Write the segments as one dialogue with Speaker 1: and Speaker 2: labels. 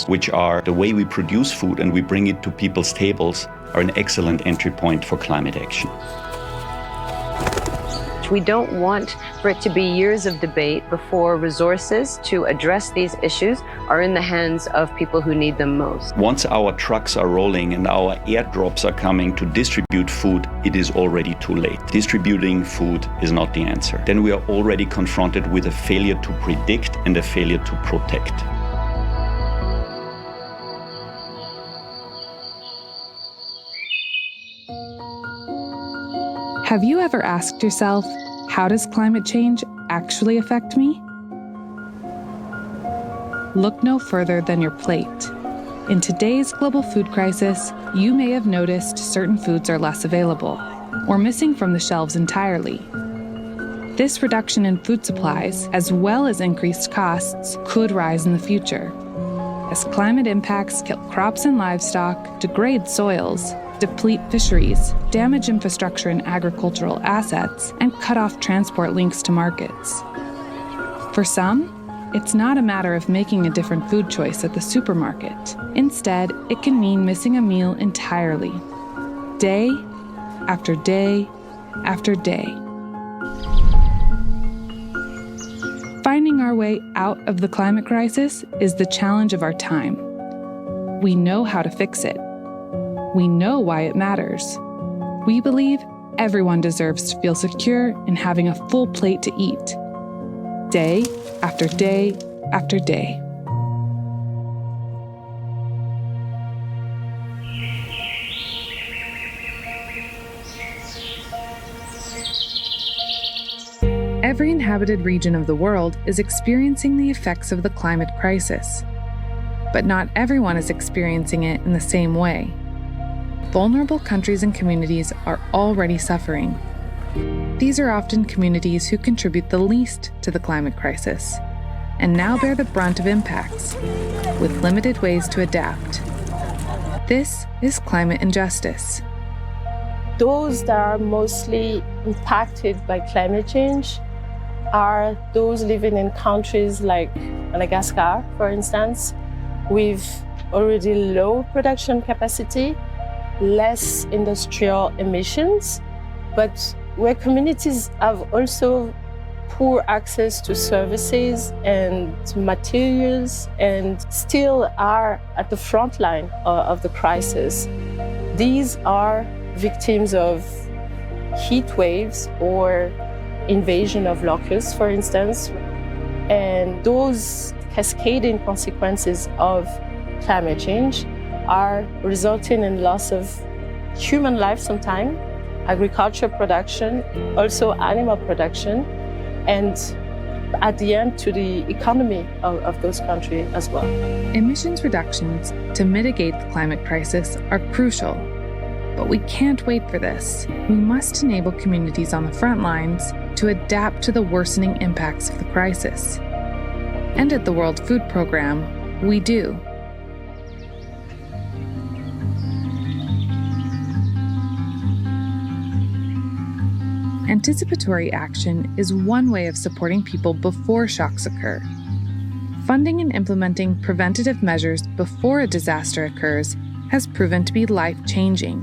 Speaker 1: which are the way we produce food and we bring it to people's tables, are an excellent entry point for climate action.
Speaker 2: We don't want for it to be years of debate before resources to address these issues are in the hands of people who need them most.
Speaker 1: Once our trucks are rolling and our airdrops are coming to distribute food, it is already too late. Distributing food is not the answer. Then we are already confronted with a failure to predict and a failure to protect.
Speaker 3: Have you ever asked yourself, how does climate change actually affect me? Look no further than your plate. In today's global food crisis, you may have noticed certain foods are less available or missing from the shelves entirely. This reduction in food supplies, as well as increased costs, could rise in the future, as climate impacts kill crops and livestock, degrade soils, deplete fisheries, damage infrastructure and agricultural assets, and cut off transport links to markets. For some, it's not a matter of making a different food choice at the supermarket. Instead, it can mean missing a meal entirely, day after day after day. Finding our way out of the climate crisis is the challenge of our time. We know how to fix it. We know why it matters. We believe everyone deserves to feel secure in having a full plate to eat, day after day after day. Every inhabited region of the world is experiencing the effects of the climate crisis, but not everyone is experiencing it in the same way. Vulnerable countries and communities are already suffering. These are often communities who contribute the least to the climate crisis, and now bear the brunt of impacts, with limited ways to adapt. This is climate injustice.
Speaker 4: Those that are mostly impacted by climate change are those living in countries like Madagascar, for instance, with already low production capacity, less industrial emissions, but where communities have also poor access to services and materials and still are at the front line of the crisis. These are victims of heat waves or invasion of locusts, for instance, and those cascading consequences of climate change are resulting in loss of human life sometimes, agriculture production, also animal production, and at the end to the economy of those countries as well.
Speaker 3: Emissions reductions to mitigate the climate crisis are crucial, but we can't wait for this. We must enable communities on the front lines to adapt to the worsening impacts of the crisis. And at the World Food Programme, we do. Anticipatory action is one way of supporting people before shocks occur. Funding and implementing preventative measures before a disaster occurs has proven to be life-changing.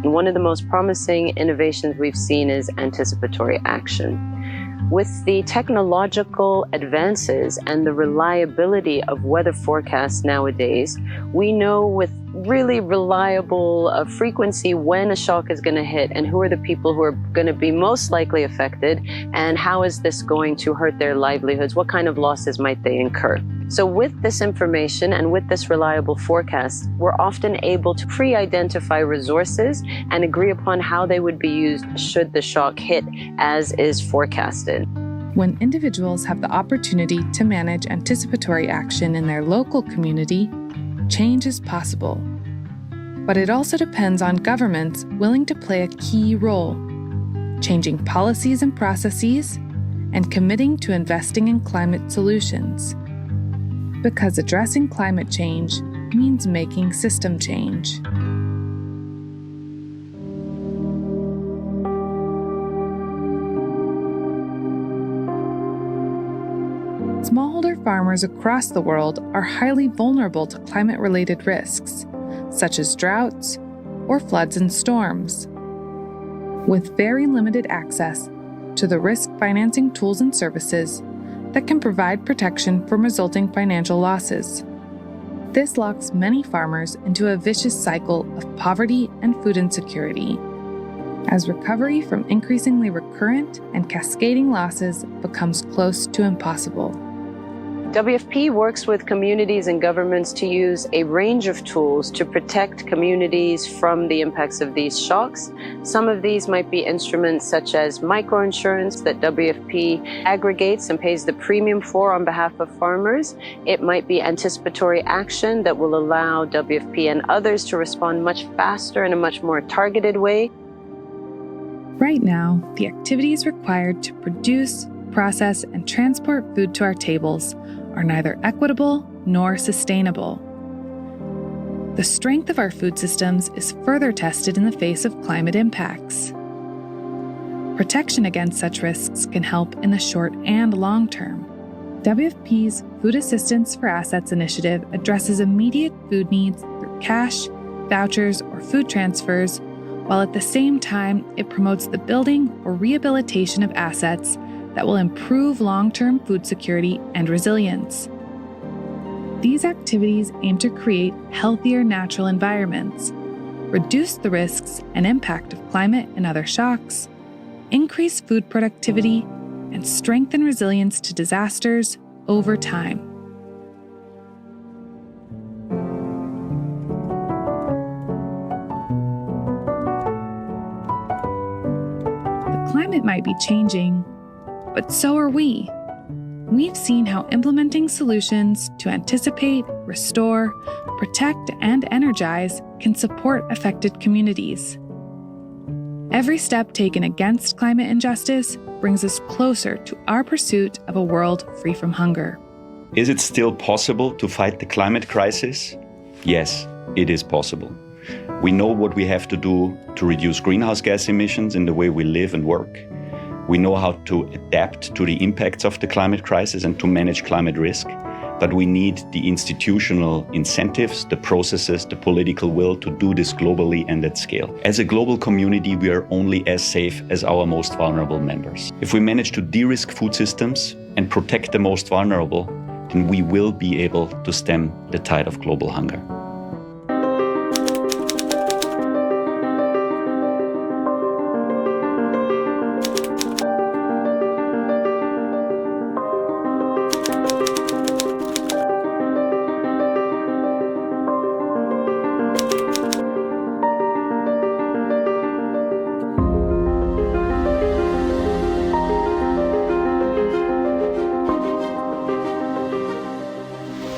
Speaker 2: One of the most promising innovations we've seen is anticipatory action. With the technological advances and the reliability of weather forecasts nowadays, we know with really reliable frequency when a shock is going to hit and who are the people who are going to be most likely affected and how is this going to hurt their livelihoods, what kind of losses might they incur. So with this information and with this reliable forecast, we're often able to pre-identify resources and agree upon how they would be used should the shock hit as is forecasted.
Speaker 3: When individuals have the opportunity to manage anticipatory action in their local community, change is possible. But it also depends on governments willing to play a key role, changing policies and processes, and committing to investing in climate solutions. Because addressing climate change means making system change. smallholder farmers across the world are highly vulnerable to climate-related risks, such as droughts or floods and storms. With very limited access to the risk financing tools and services that can provide protection from resulting financial losses. This locks many farmers into a vicious cycle of poverty and food insecurity, as recovery from increasingly recurrent and cascading losses becomes close to impossible.
Speaker 2: WFP works with communities and governments to use a range of tools to protect communities from the impacts of these shocks. Some of these might be instruments such as microinsurance that WFP aggregates and pays the premium for on behalf of farmers. It might be anticipatory action that will allow WFP and others to respond much faster in a much more targeted way.
Speaker 3: Right now, the activities required to produce, process, and transport food to our tables are neither equitable nor sustainable. The strength of our food systems is further tested in the face of climate impacts. Protection against such risks can help in the short and long term. WFP's Food Assistance for Assets initiative addresses immediate food needs through cash, vouchers, or food transfers, while at the same time it promotes the building or rehabilitation of assets that will improve long-term food security and resilience. These activities aim to create healthier natural environments, reduce the risks and impact of climate and other shocks, increase food productivity, and strengthen resilience to disasters over time. The climate might be changing, but so are we. We've seen how implementing solutions to anticipate, restore, protect, and energize can support affected communities. Every step taken against climate injustice brings us closer to our pursuit of a world free from hunger.
Speaker 1: Is it still possible to fight the climate crisis? Yes, it is possible. We know what we have to do to reduce greenhouse gas emissions in the way we live and work. We know how to adapt to the impacts of the climate crisis and to manage climate risk, but we need the institutional incentives, the processes, the political will to do this globally and at scale. As a global community, we are only as safe as our most vulnerable members. If we manage to de-risk food systems and protect the most vulnerable, then we will be able to stem the tide of global hunger.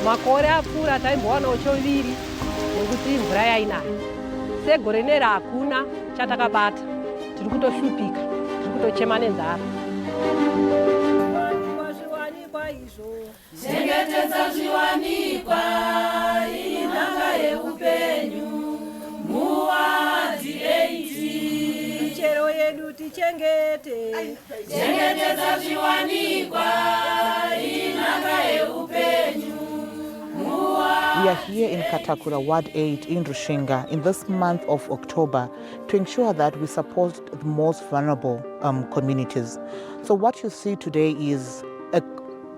Speaker 5: makore apfuura taimbowana choviri nekuti mvura yainaya segore neri hakuna chatakabata tiri kutoshupika tiri kutochema nenzara.
Speaker 6: Chengetedza zviwanikwa inhaka yeupenyu muwadhi 8
Speaker 5: michero yedu tichengete.
Speaker 6: Chengetedza zviwanikwa inhaka yeupenyu.
Speaker 7: We are here in Katakura, Ward 8 in Rushinga in this month of October to ensure that we support the most vulnerable communities. So what you see today is a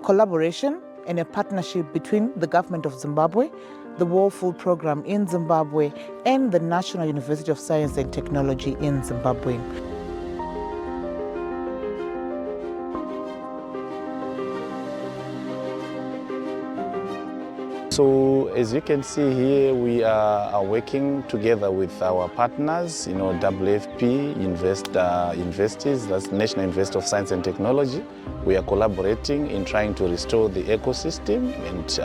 Speaker 7: collaboration and a partnership between the government of Zimbabwe, the World Food Programme in Zimbabwe, and the National University of Science and Technology in Zimbabwe.
Speaker 8: So as you can see here, we are working together with our partners, WFP, Investors, that's National University of Science and Technology. We are collaborating in trying to restore the ecosystem and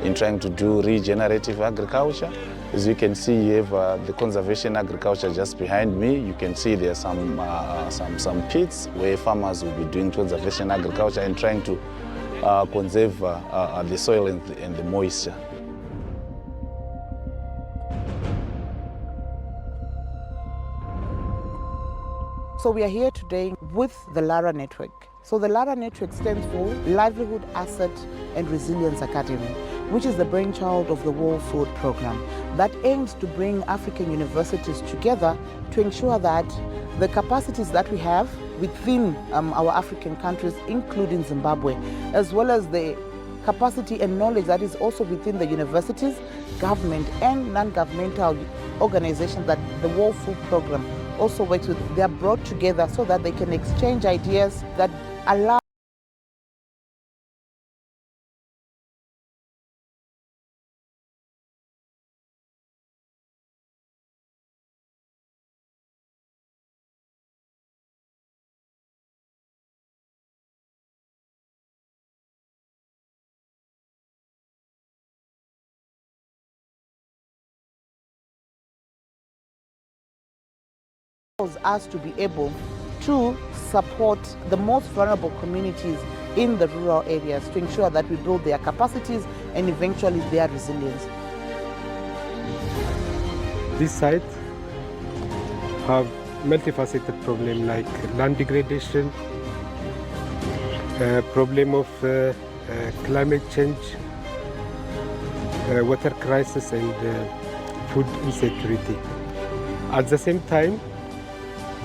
Speaker 8: in trying to do regenerative agriculture. As you can see, you have the conservation agriculture just behind me. You can see there are some pits where farmers will be doing conservation agriculture and trying to conserve the soil and the moisture.
Speaker 7: So we are here today with the LARA network. So the LARA network stands for Livelihood, Asset and Resilience Academy, which is the brainchild of the World Food Programme that aims to bring African universities together to ensure that the capacities that we have within our African countries, including Zimbabwe, as well as the capacity and knowledge that is also within the universities, government and non-governmental organizations that the World Food Programme also works with, they are brought together so that they can exchange ideas that allow us to be able to support the most vulnerable communities in the rural areas to ensure that we build their capacities and eventually their resilience.
Speaker 9: This site have multifaceted problem like land degradation, problem of climate change, water crisis and food insecurity. At the same time,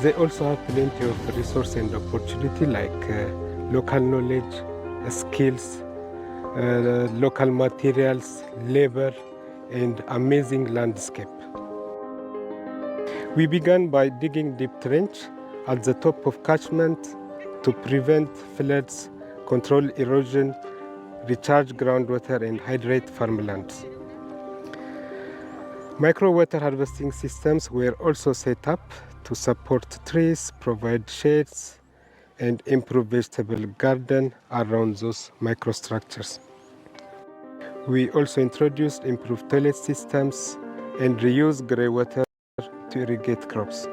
Speaker 9: they also have plenty of resource and opportunity like local knowledge, skills, local materials, labor, and amazing landscape. We began by digging deep trench at the top of catchment to prevent floods, control erosion, recharge groundwater, and hydrate farmlands. Micro water harvesting systems were also set up to support trees, provide shades, and improve vegetable garden around those microstructures. We also introduced improved toilet systems and reused grey water to irrigate crops.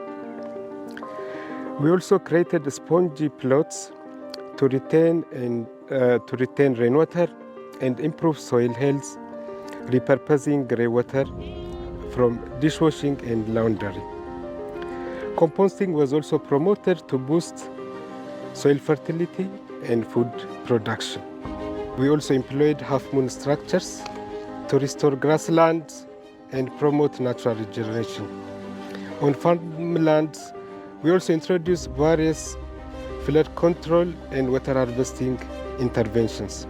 Speaker 9: We also created spongy plots to retain rainwater and improve soil health, repurposing grey water from dishwashing and laundry. Composting was also promoted to boost soil fertility and food production. We also employed half-moon structures to restore grasslands and promote natural regeneration. On farmlands, we also introduced various flood control and water harvesting interventions.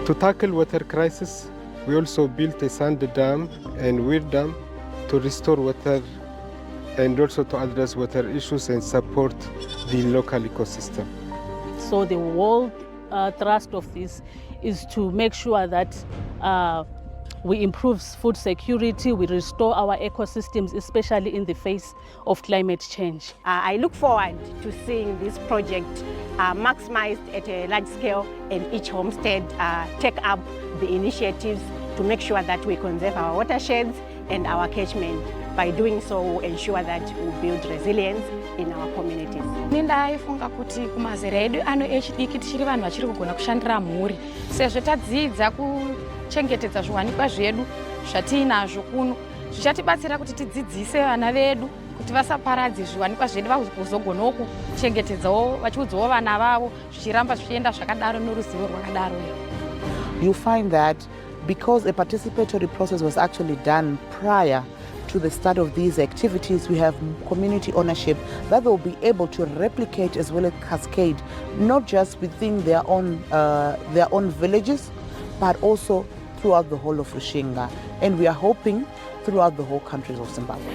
Speaker 9: To tackle water crisis, we also built a sand dam and weir dam to restore water and also to address water issues and support the local ecosystem.
Speaker 10: So the whole thrust of this is to make sure that we improve food security, we restore our ecosystems, especially in the face of climate change.
Speaker 11: I look forward to seeing this project maximized at a large scale and each homestead take up the initiatives to make sure that we conserve our watersheds and our catchment. By doing so, we'll ensure that we build resilience in our communities.
Speaker 12: Ndaifunga kuti kumazera edu ano echidiki tichiri vanhu vachiri kugona kushandira mhuri sezvo tadzidza kuchengetedza zviwanikwa zvedu zvatiinazvo kuno zvichatibatsira kuti tidzidzise vana vedu kuti vasaparadze zviwanikwa zvedu vazogonawo kuchengetedzawo vachiudzawo vana vavo zvichiramba zvichienda zvakadaro noruzivo rwakadaro.
Speaker 7: You find that because a participatory process was actually done prior to the start of these activities, we have community ownership that they'll be able to replicate as well as cascade, not just within their own villages, but also throughout the whole of Rushinga. And we are hoping throughout the whole countries of Zimbabwe.